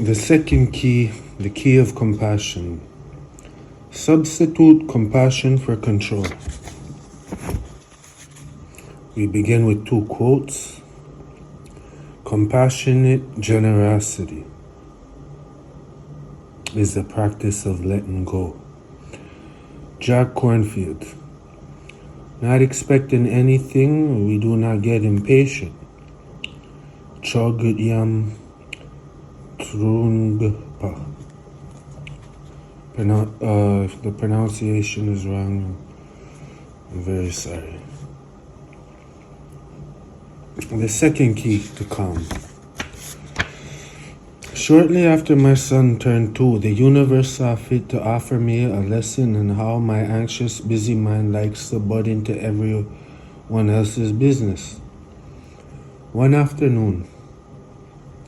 The second key, the key of compassion. Substitute compassion for control. We begin with two quotes. Compassionate generosity is the practice of letting go. Jack Cornfield. Not expecting anything, we do not get impatient. Chogyam Trungpa. If the pronunciation is wrong, I'm very sorry. The second key to calm. Shortly after my son turned 2, the universe saw fit to offer me a lesson in how my anxious, busy mind likes to butt into everyone else's business. One afternoon,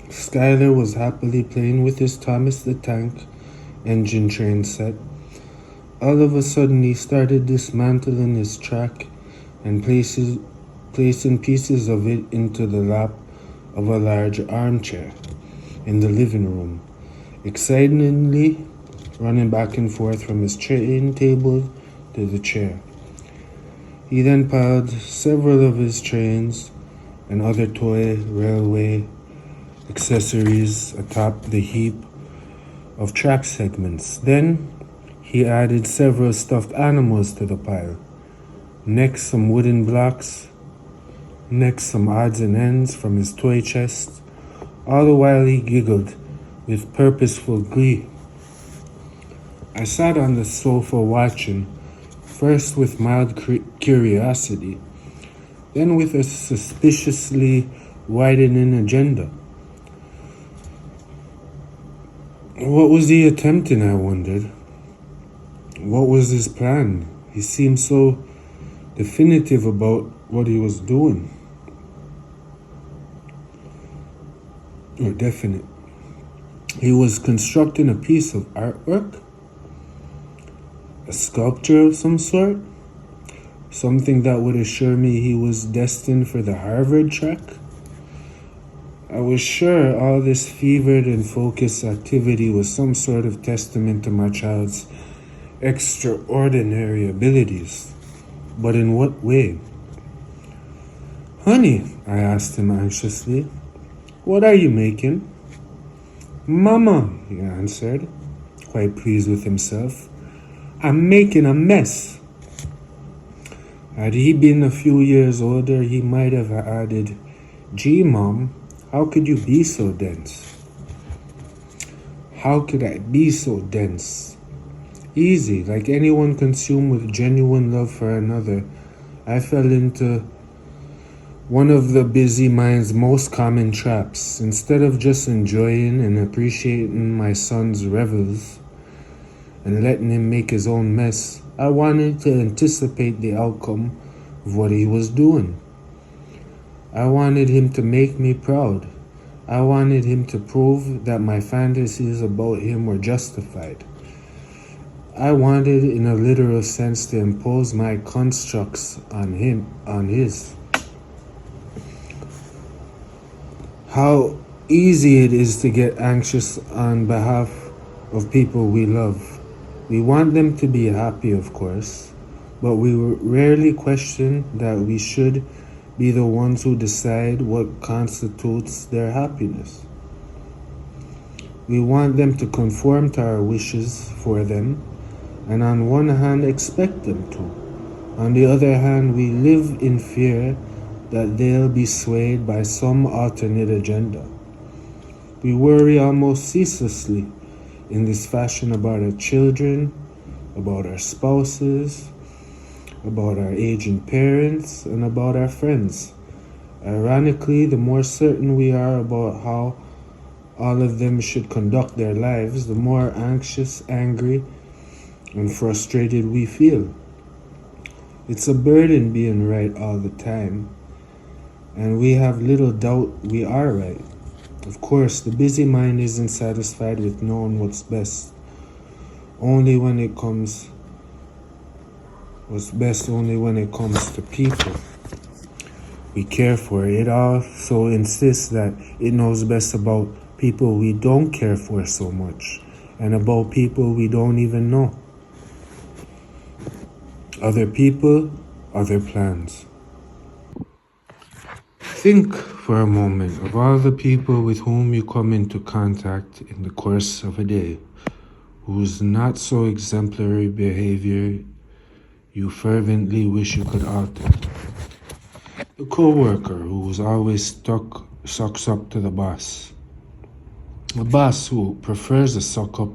Skyler was happily playing with his Thomas the Tank engine train set. All of a sudden, he started dismantling his track and placing pieces of it into the lap of a large armchair in the living room, excitedly running back and forth from his train table to the chair. He then piled several of his trains and other toy railway accessories atop the heap of track segments. Then he added several stuffed animals to the pile. Next, some wooden blocks. Next, some odds and ends from his toy chest. All the while he giggled with purposeful glee. I sat on the sofa watching, first with mild curiosity, then with a suspiciously widening agenda. What was he attempting, I wondered? What was his plan? He seemed so definitive about what he was doing. Or definite. He was constructing a piece of artwork? A sculpture of some sort? Something that would assure me he was destined for the Harvard track? I was sure all this fevered and focused activity was some sort of testament to my child's extraordinary abilities. But in what way? Honey, I asked him anxiously, what are you making? Mama, he answered, quite pleased with himself. I'm making a mess. Had he been a few years older, he might have added, gee, Mom, how could you be so dense? How could I be so dense? Easy, like anyone consumed with genuine love for another, I fell into one of the busy mind's most common traps. Instead of just enjoying and appreciating my son's revels and letting him make his own mess, I wanted to anticipate the outcome of what he was doing. I wanted him to make me proud. I wanted him to prove that my fantasies about him were justified. I wanted, in a literal sense, to impose my constructs on his. How easy it is to get anxious on behalf of people we love. We want them to be happy, of course, but we rarely question that we should be the ones who decide what constitutes their happiness. We want them to conform to our wishes for them, and on one hand expect them to. On the other hand, we live in fear that they'll be swayed by some alternate agenda. We worry almost ceaselessly in this fashion about our children, about our spouses, about our aging parents, and about our friends. Ironically, the more certain we are about how all of them should conduct their lives, the more anxious, angry, and frustrated we feel. It's a burden being right all the time, and we have little doubt we are right. Of course, the busy mind isn't satisfied with knowing what's best. Only when it comes to people we care for. It also insists that it knows best about people we don't care for so much, and about people we don't even know. Other people, other plans. Think for a moment of all the people with whom you come into contact in the course of a day, whose not so exemplary behavior you fervently wish you could alter. The co-worker who's always sucks up to the boss. A boss who prefers a suck up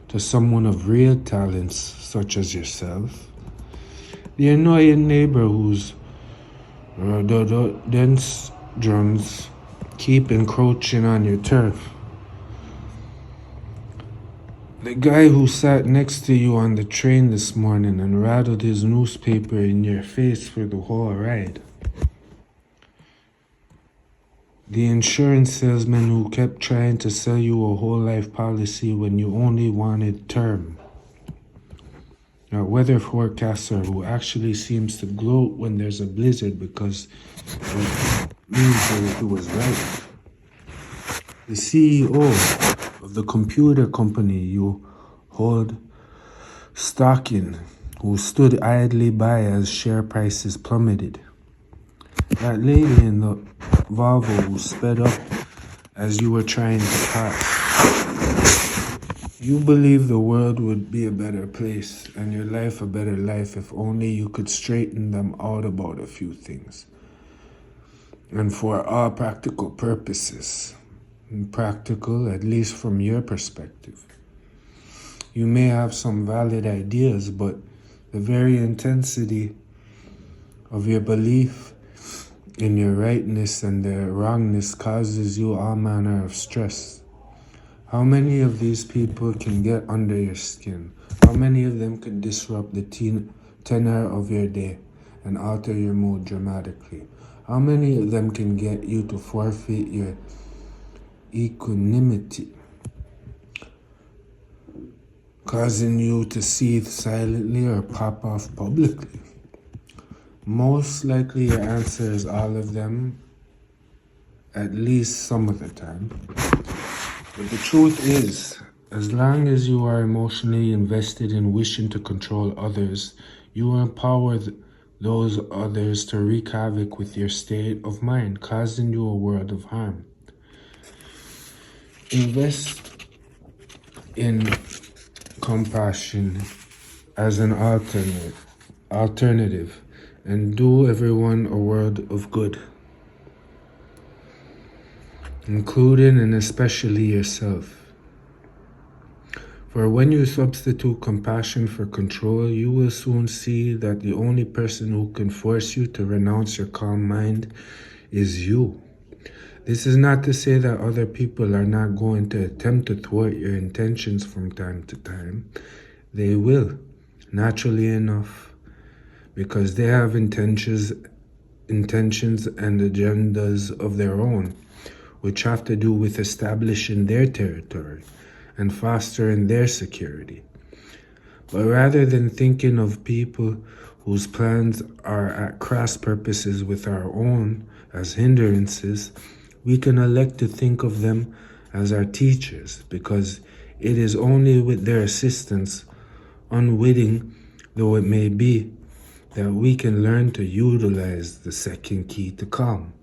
to someone of real talents such as yourself. The annoying neighbor whose rhododendrons keep encroaching on your turf. The guy who sat next to you on the train this morning and rattled his newspaper in your face for the whole ride. The insurance salesman who kept trying to sell you a whole life policy when you only wanted term. A weather forecaster who actually seems to gloat when there's a blizzard because it means that it was right. The CEO of the computer company you hold stock in, who stood idly by as share prices plummeted. That lady in the Volvo who sped up as you were trying to pass. You believe the world would be a better place and your life a better life if only you could straighten them out about a few things. And for all practical purposes, practical at least from your perspective. You may have some valid ideas, but the very intensity of your belief in your rightness and their wrongness causes you all manner of stress. How many of these people can get under your skin? How many of them can disrupt the tenor of your day and alter your mood dramatically? How many of them can get you to forfeit your equanimity, causing you to seethe silently or pop off publicly? Most likely your answer is all of them, at least some of the time. But the truth is, as long as you are emotionally invested in wishing to control others, you will empower those others to wreak havoc with your state of mind, causing you a world of harm. Invest in compassion as an alternative, and do everyone a world of good, including and especially yourself. For when you substitute compassion for control, you will soon see that the only person who can force you to renounce your calm mind is you. This is not to say that other people are not going to attempt to thwart your intentions from time to time. They will, naturally enough, because they have intentions and agendas of their own, which have to do with establishing their territory and fostering their security. But rather than thinking of people whose plans are at cross purposes with our own as hindrances, we can elect to think of them as our teachers, because it is only with their assistance, unwitting though it may be, that we can learn to utilize the second key to calm.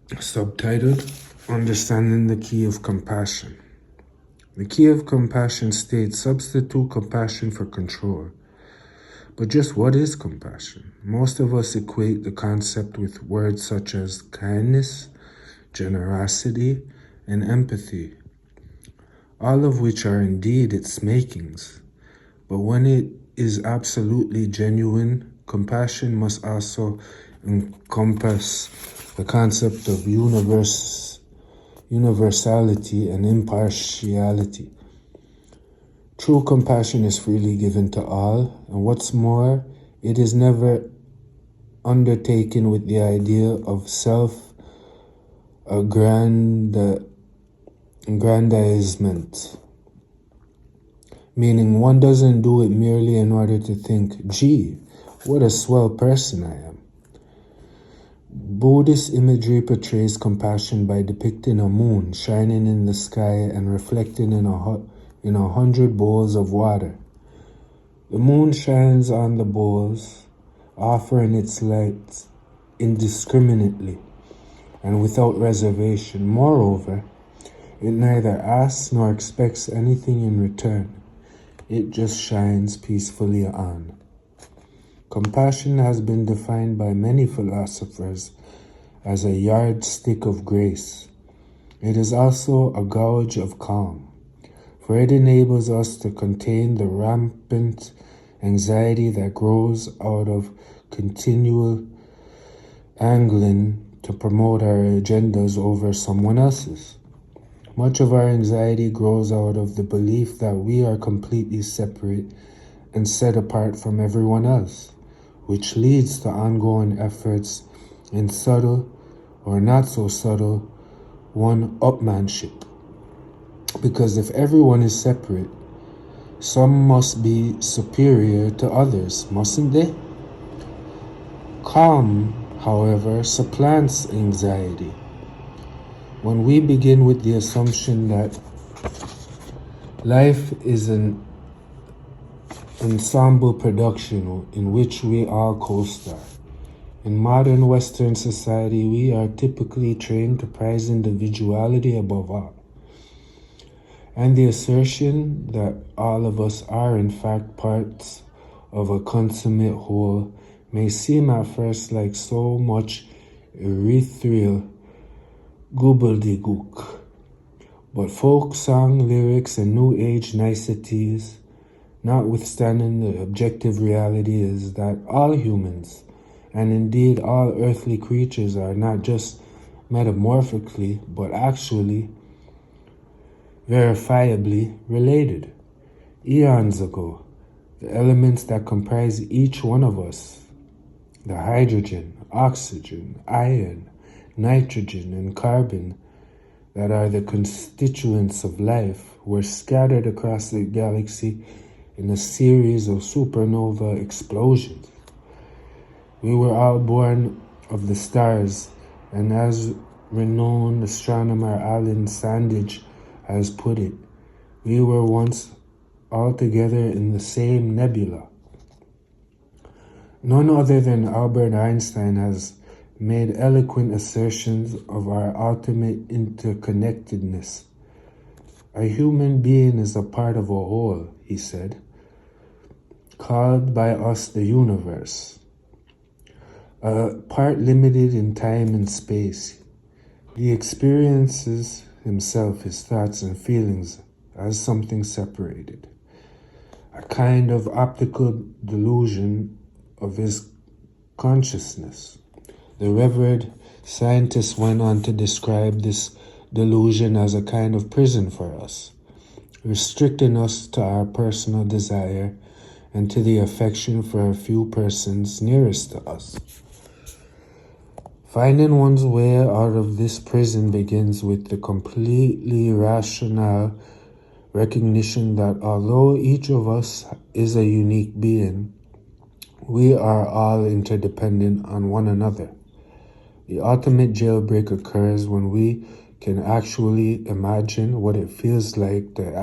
Subtitled, Understanding the Key of Compassion. The key of compassion states, substitute compassion for control. But just what is compassion? Most of us equate the concept with words such as kindness, generosity, and empathy, all of which are indeed its makings. But when it is absolutely genuine, compassion must also encompass the concept of universality and impartiality. True compassion is freely given to all, and what's more, it is never undertaken with the idea of self-aggrandizement. Meaning one doesn't do it merely in order to think, gee, what a swell person I am. Buddhist imagery portrays compassion by depicting a moon shining in the sky and reflecting in in 100 bowls of water. The moon shines on the bowls, offering its light indiscriminately and without reservation. Moreover, it neither asks nor expects anything in return. It just shines peacefully on. Compassion has been defined by many philosophers as a yardstick of grace. It is also a gauge of calm, for it enables us to contain the rampant anxiety that grows out of continual angling to promote our agendas over someone else's. Much of our anxiety grows out of the belief that we are completely separate and set apart from everyone else, which leads to ongoing efforts in subtle or not so subtle one-upmanship. Because if everyone is separate, some must be superior to others, mustn't they? Calm, however, supplants anxiety. When we begin with the assumption that life is an ensemble production in which we all co-star. In modern Western society, we are typically trained to prize individuality above all. And the assertion that all of us are in fact parts of a consummate whole may seem at first like so much ethereal gobbledygook. But folk song lyrics and new age niceties, notwithstanding, the objective reality is that all humans, and indeed all earthly creatures, are not just metamorphically, but actually, verifiably related. Eons ago, the elements that comprise each one of us, the hydrogen, oxygen, iron, nitrogen, and carbon, that are the constituents of life, were scattered across the galaxy in a series of supernova explosions. We were all born of the stars, and as renowned astronomer Alan Sandage has put it, we were once all together in the same nebula. None other than Albert Einstein has made eloquent assertions of our ultimate interconnectedness. A human being is a part of a whole, he said, called by us the universe. A part limited in time and space. He experiences himself, his thoughts and feelings, as something separated. A kind of optical delusion of his consciousness. The revered scientist went on to describe this delusion as a kind of prison for us, restricting us to our personal desire and to the affection for a few persons nearest to us. Finding one's way out of this prison begins with the completely rational recognition that although each of us is a unique being, we are all interdependent on one another. The ultimate jailbreak occurs when we can actually imagine what it feels like to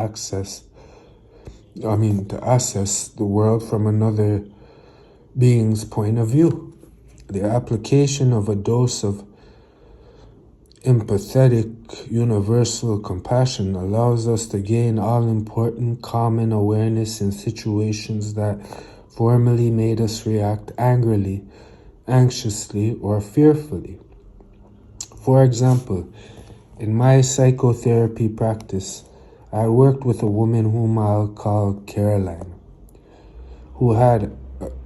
assess the world from another being's point of view. The application of a dose of empathetic universal compassion allows us to gain all-important common awareness in situations that formerly made us react angrily, anxiously, or fearfully. For example, in my psychotherapy practice, I worked with a woman whom I'll call Caroline, who had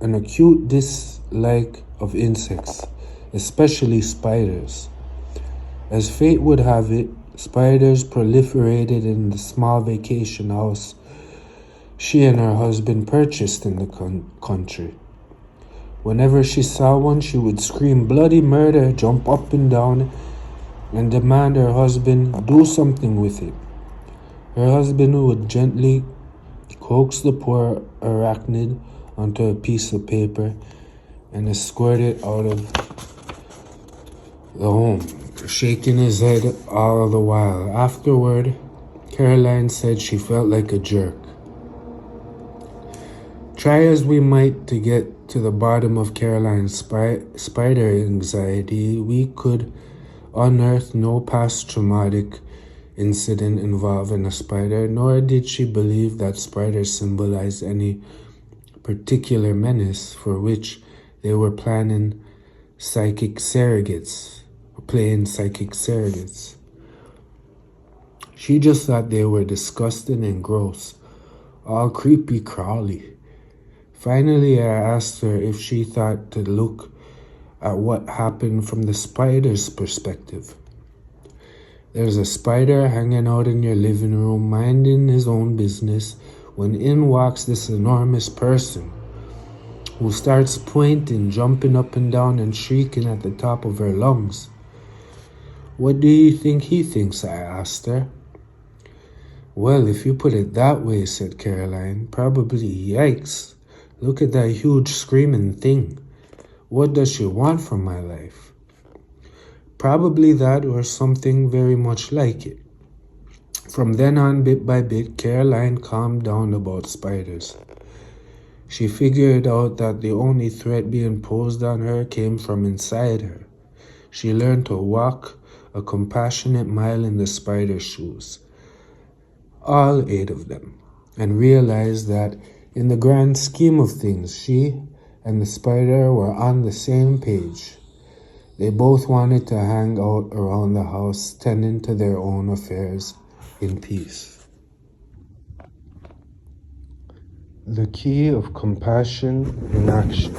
an acute dislike of insects, especially spiders. As fate would have it, spiders proliferated in the small vacation house she and her husband purchased in the country. Whenever she saw one, she would scream bloody murder, jump up and down, and demand her husband do something with it. Her husband would gently coax the poor arachnid onto a piece of paper and escort it out of the home, shaking his head all the while. Afterward, Caroline said she felt like a jerk. Try as we might to get to the bottom of Caroline's spider anxiety, we could unearth no past traumatic incident involving a spider, nor did she believe that spiders symbolized any particular menace for which they were playing psychic surrogates. She just thought they were disgusting and gross, all creepy crawly. Finally, I asked her if she thought to look at what happened from the spider's perspective. There's a spider hanging out in your living room, minding his own business, when in walks this enormous person who starts pointing, jumping up and down, and shrieking at the top of her lungs. What do you think he thinks? I asked her. Well, if you put it that way, said Caroline, probably yikes. Look at that huge screaming thing. What does she want from my life? Probably that or something very much like it. From then on, bit by bit, Caroline calmed down about spiders. She figured out that the only threat being posed on her came from inside her. She learned to walk a compassionate mile in the spider's shoes, all 8 of them, and realized that in the grand scheme of things, she and the spider were on the same page. They both wanted to hang out around the house, tending to their own affairs in peace. The key of compassion in action.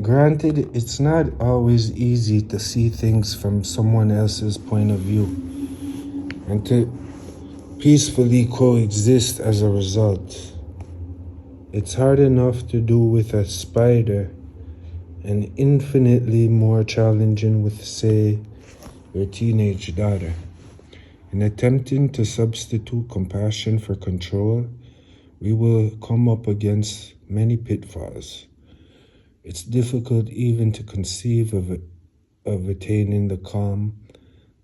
Granted, it's not always easy to see things from someone else's point of view and to peacefully coexist as a result. It's hard enough to do with a spider and infinitely more challenging with, say, your teenage daughter. In attempting to substitute compassion for control, we will come up against many pitfalls. It's difficult even to conceive of attaining the calm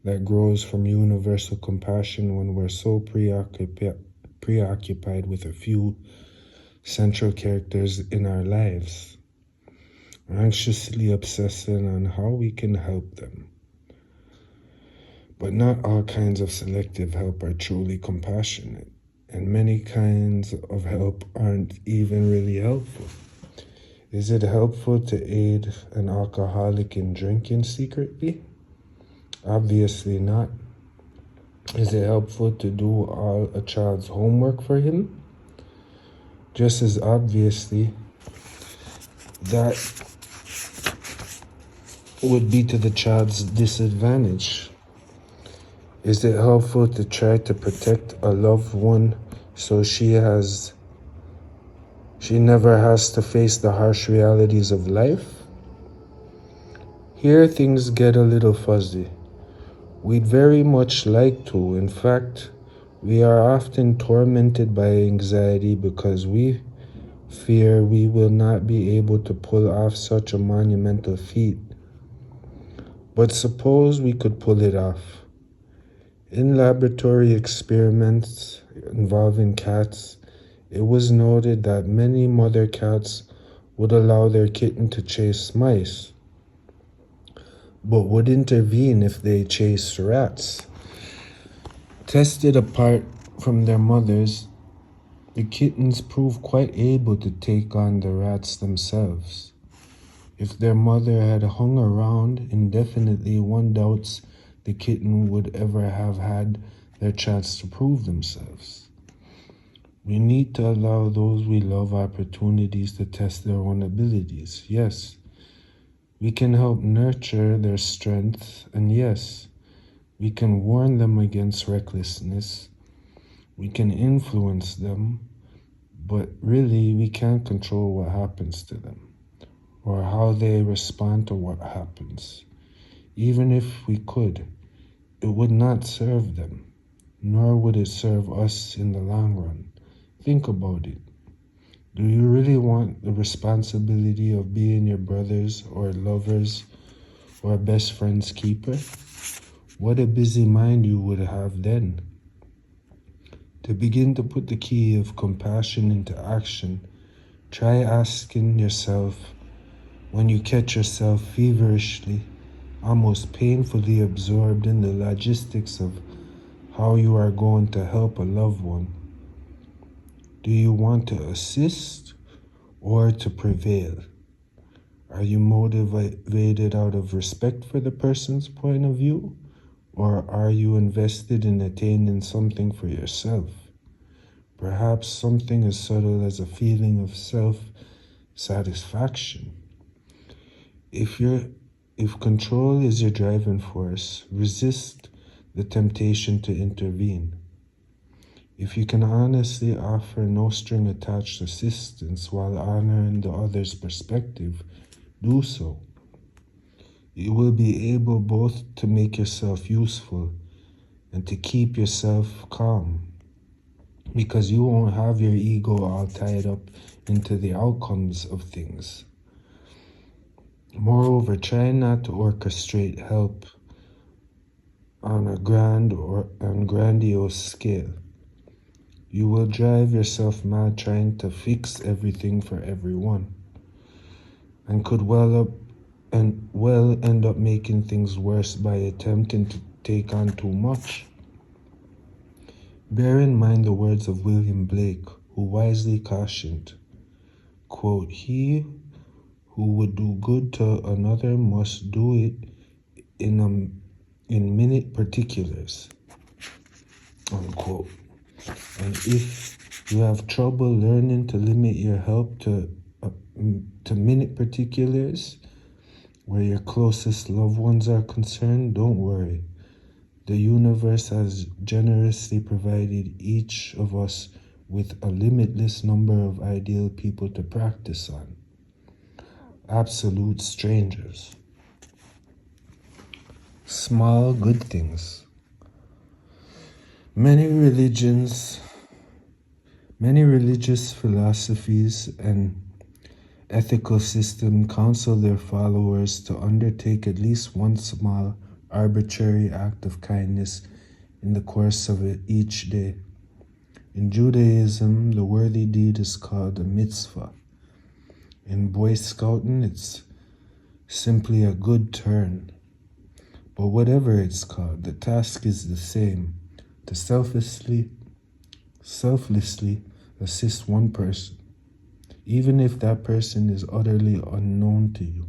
that grows from universal compassion when we're so preoccupied with a few central characters in our lives, anxiously obsessing on how we can help them. But not all kinds of selective help are truly compassionate, and many kinds of help aren't even really helpful. Is it helpful to aid an alcoholic in drinking secretly? Obviously not. Is it helpful to do all a child's homework for him? Just as obviously, that would be to the child's disadvantage. Is it helpful to try to protect a loved one so she never has to face the harsh realities of life? Here things get a little fuzzy. We'd very much like to. In fact, we are often tormented by anxiety because we fear we will not be able to pull off such a monumental feat. But suppose we could pull it off. In laboratory experiments involving cats, it was noted that many mother cats would allow their kitten to chase mice, but would intervene if they chased rats. Tested apart from their mothers, the kittens proved quite able to take on the rats themselves. If their mother had hung around indefinitely, one doubts the kitten would ever have had their chance to prove themselves. We need to allow those we love opportunities to test their own abilities. Yes, we can help nurture their strength, and yes, we can warn them against recklessness. We can influence them, but really we can't control what happens to them or how they respond to what happens. Even if we could, it would not serve them, nor would it serve us in the long run. Think about it. Do you really want the responsibility of being your brother's or lover's or best friend's keeper? What a busy mind you would have then. To begin to put the key of compassion into action, try asking yourself when you catch yourself feverishly, almost painfully absorbed in the logistics of how you are going to help a loved one. Do you want to assist or to prevail? Are you motivated out of respect for the person's point of view? Or are you invested in attaining something for yourself? Perhaps something as subtle as a feeling of self-satisfaction. If control is your driving force, resist the temptation to intervene. If you can honestly offer no string attached assistance while honoring the other's perspective, do so. You will be able both to make yourself useful and to keep yourself calm, because you won't have your ego all tied up into the outcomes of things. Moreover, try not to orchestrate help on a grandiose scale. You will drive yourself mad trying to fix everything for everyone, and could well end up making things worse by attempting to take on too much. Bear in mind the words of William Blake, who wisely cautioned, quote, "He who would do good to another must do it in minute particulars," unquote. And if you have trouble learning to limit your help to minute particulars, where your closest loved ones are concerned, don't worry. The universe has generously provided each of us with a limitless number of ideal people to practice on. Absolute strangers. Small good things. Many religious philosophies and ethical systems counsel their followers to undertake at least one small, arbitrary act of kindness in the course of each day. In Judaism, the worthy deed is called a mitzvah. In Boy Scouting, it's simply a good turn. But whatever it's called, the task is the same: to selflessly assist one person, even if that person is utterly unknown to you,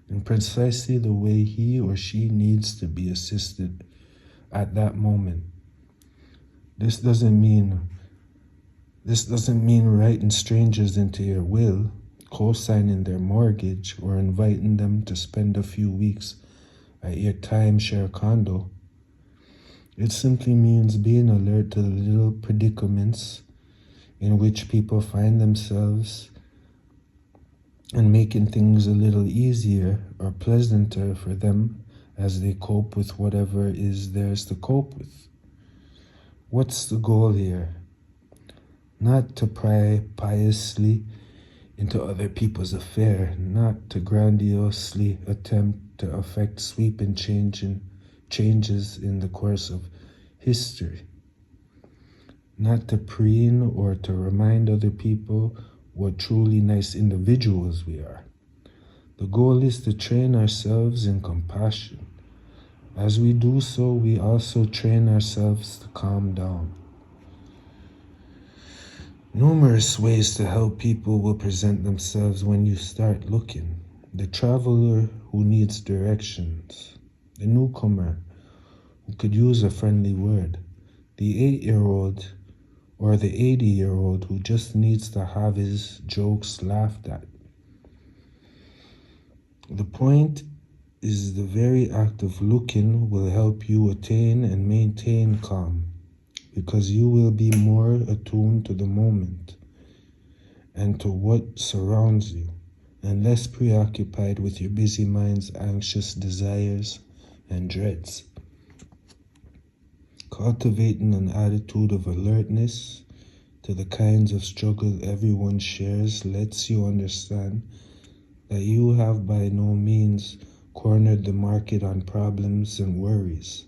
in precisely the way he or she needs to be assisted at that moment. This doesn't mean writing strangers into your will, co-signing their mortgage, or inviting them to spend a few weeks at your timeshare condo. It simply means being alert to the little predicaments in which people find themselves and making things a little easier or pleasanter for them as they cope with whatever is theirs to cope with. What's the goal here? Not to pry piously into other people's affair, not to grandiosely attempt to effect sweeping changes in the course of history, not to preen or to remind other people what truly nice individuals we are. The goal is to train ourselves in compassion. As we do so, we also train ourselves to calm down. Numerous ways to help people will present themselves when you start looking. The traveler who needs directions, the newcomer who could use a friendly word, the 8-year-old or the 80-year-old who just needs to have his jokes laughed at. The point is, the very act of looking will help you attain and maintain calm, because you will be more attuned to the moment and to what surrounds you, and less preoccupied with your busy mind's anxious desires and dreads. Cultivating an attitude of alertness to the kinds of struggle everyone shares lets you understand that you have by no means cornered the market on problems and worries.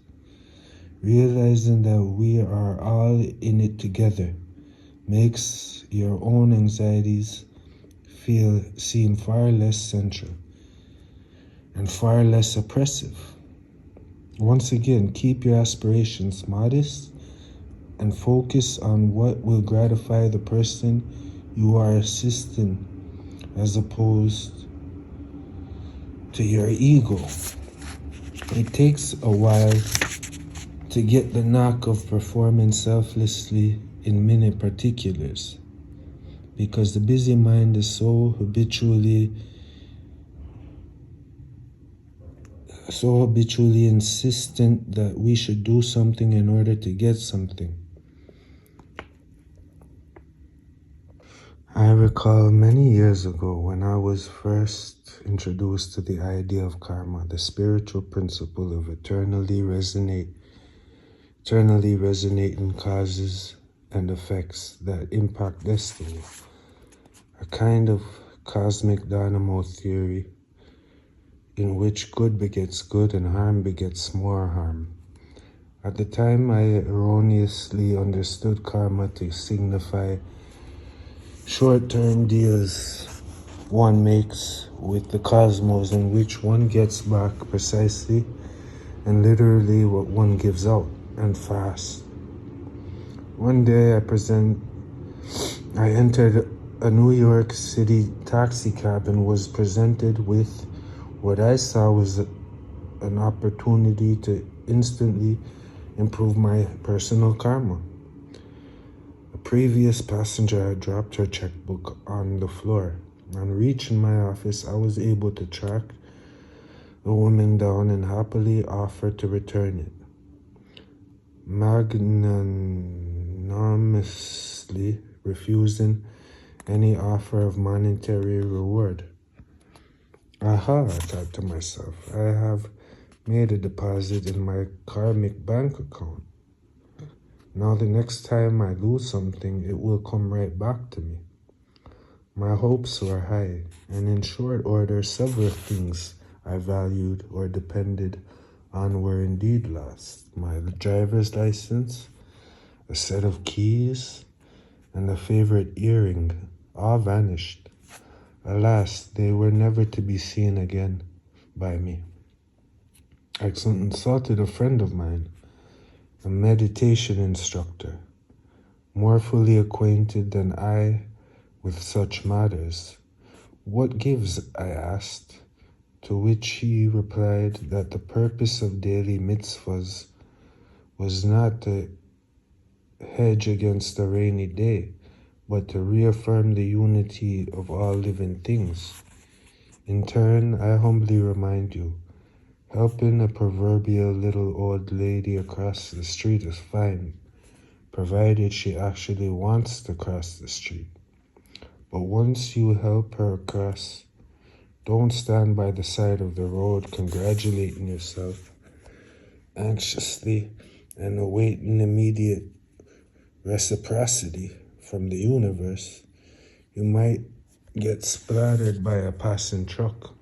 Realizing that we are all in it together makes your own anxieties seem far less central and far less oppressive. Once again, keep your aspirations modest and focus on what will gratify the person you are assisting as opposed to your ego. It takes a while to get the knack of performing selflessly in minute particulars because the busy mind is so habitually insistent that we should do something in order to get something. I recall many years ago when I was first introduced to the idea of karma, the spiritual principle of eternally resonating causes and effects that impact destiny, a kind of cosmic dynamo theory in which good begets good and harm begets more harm. At the time, I erroneously understood karma to signify short-term deals one makes with the cosmos in which one gets back precisely and literally what one gives out, and fast. One day I entered a New York City taxi cab and was presented with what I saw was an opportunity to instantly improve my personal karma. A previous passenger had dropped her checkbook on the floor. On reaching my office, I was able to track the woman down and happily offer to return it, magnanimously refusing any offer of monetary reward. Aha, I thought to myself, I have made a deposit in my karmic bank account. Now the next time I lose something, it will come right back to me. My hopes were high, and in short order, several things I valued or depended on were indeed lost. My driver's license, a set of keys, and a favorite earring all vanished. Alas, they were never to be seen again by me. I consulted a friend of mine, a meditation instructor, more fully acquainted than I with such matters. What gives? I asked, to which he replied that the purpose of daily mitzvahs was not to hedge against a rainy day, but to reaffirm the unity of all living things. In turn, I humbly remind you, helping a proverbial little old lady across the street is fine, provided she actually wants to cross the street. But once you help her across, don't stand by the side of the road congratulating yourself anxiously and awaiting immediate reciprocity from the universe. You might get splattered by a passing truck.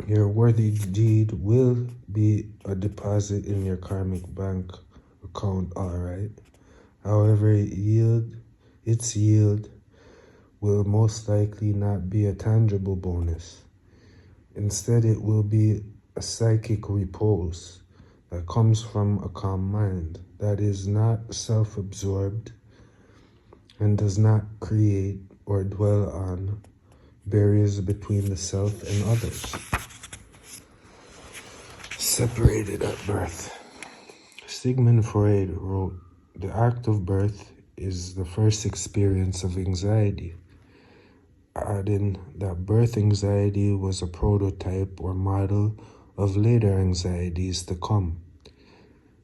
Your worthy deed will be a deposit in your karmic bank account, all right. However, its yield will most likely not be a tangible bonus. Instead, it will be a psychic repose that comes from a calm mind that is not self-absorbed and does not create or dwell on barriers between the self and others. Separated at birth. Sigmund Freud wrote, "The act of birth is the first experience of anxiety," adding that birth anxiety was a prototype or model of later anxieties to come.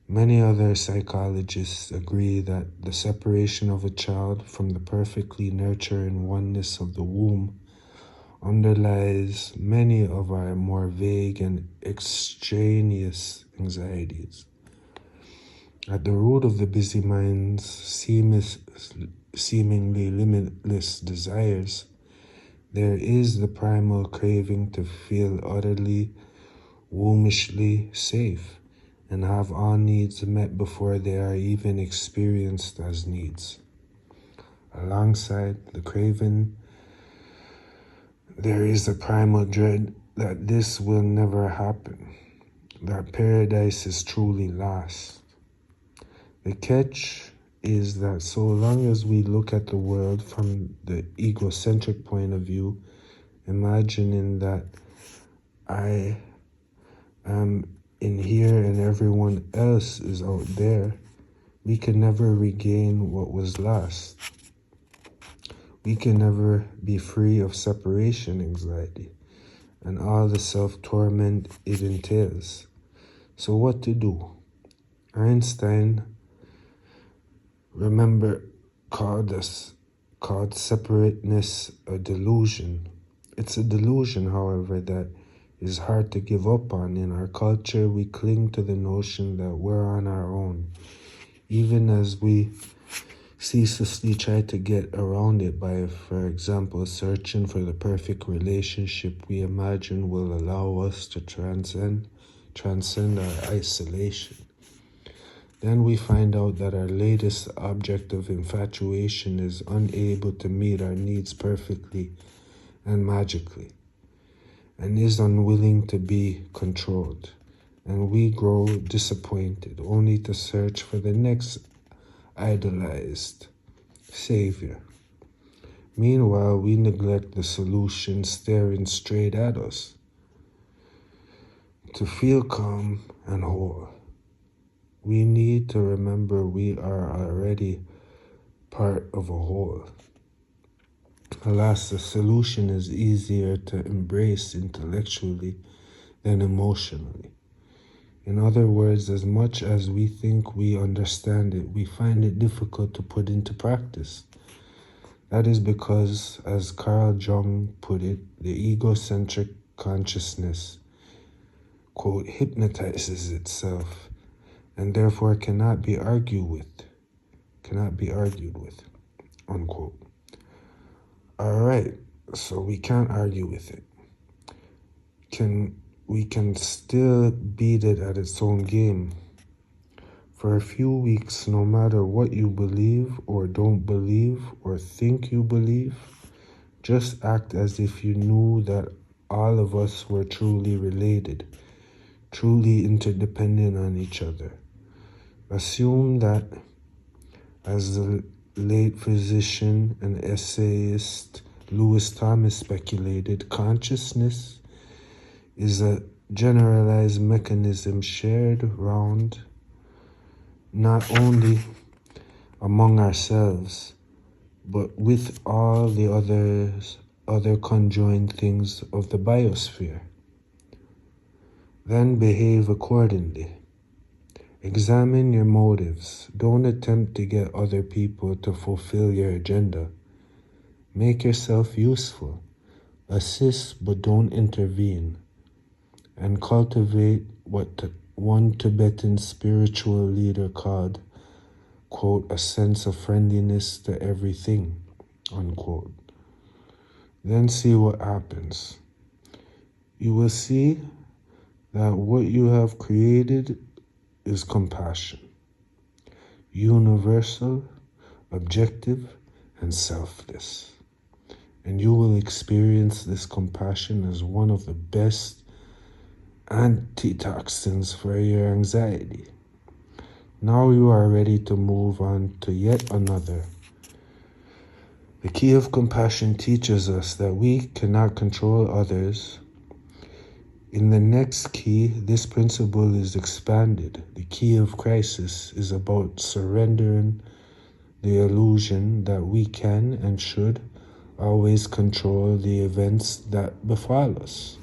Many other psychologists agree that the separation of a child from the perfectly nurturing oneness of the womb underlies many of our more vague and extraneous anxieties. At the root of the busy mind's seemingly limitless desires, there is the primal craving to feel utterly, wombishly safe and have all needs met before they are even experienced as needs. Alongside the craving, there is a primal dread that this will never happen, that paradise is truly lost. The catch is that so long as we look at the world from the egocentric point of view, imagining that I am in here and everyone else is out there, we can never regain what was lost. We can never be free of separation anxiety and all the self-torment it entails. So what to do? Einstein, remember, called separateness a delusion. It's a delusion, however, that is hard to give up on. In our culture, we cling to the notion that we're on our own, even as we ceaselessly try to get around it by, for example, searching for the perfect relationship we imagine will allow us to transcend our isolation. Then we find out that our latest object of infatuation is unable to meet our needs perfectly and magically, and is unwilling to be controlled. And we grow disappointed, only to search for the next idolized savior. Meanwhile, we neglect the solution staring straight at us. To feel calm and whole, we need to remember we are already part of a whole. Alas, the solution is easier to embrace intellectually than emotionally. In other words, as much as we think we understand it, we find it difficult to put into practice. That is because, as Carl Jung put it, the egocentric consciousness, quote, hypnotizes itself and therefore cannot be argued with, unquote. All right, so we can't argue with it. We can still beat it at its own game. For a few weeks, no matter what you believe or don't believe or think you believe, just act as if you knew that all of us were truly related, truly interdependent on each other. Assume that, as the late physician and essayist Lewis Thomas speculated, consciousness is a generalized mechanism shared round not only among ourselves, but with all the other conjoined things of the biosphere. Then behave accordingly. Examine your motives. Don't attempt to get other people to fulfill your agenda. Make yourself useful. Assist, but don't intervene. And cultivate what one Tibetan spiritual leader called, quote, a sense of friendliness to everything, unquote. Then see what happens. You will see that what you have created is compassion, universal, objective, and selfless. And you will experience this compassion as one of the best antitoxins for your anxiety. Now you are ready to move on to yet another. The key of compassion teaches us that we cannot control others. In the next key, this principle is expanded. The key of crisis is about surrendering the illusion that we can and should always control the events that befall us.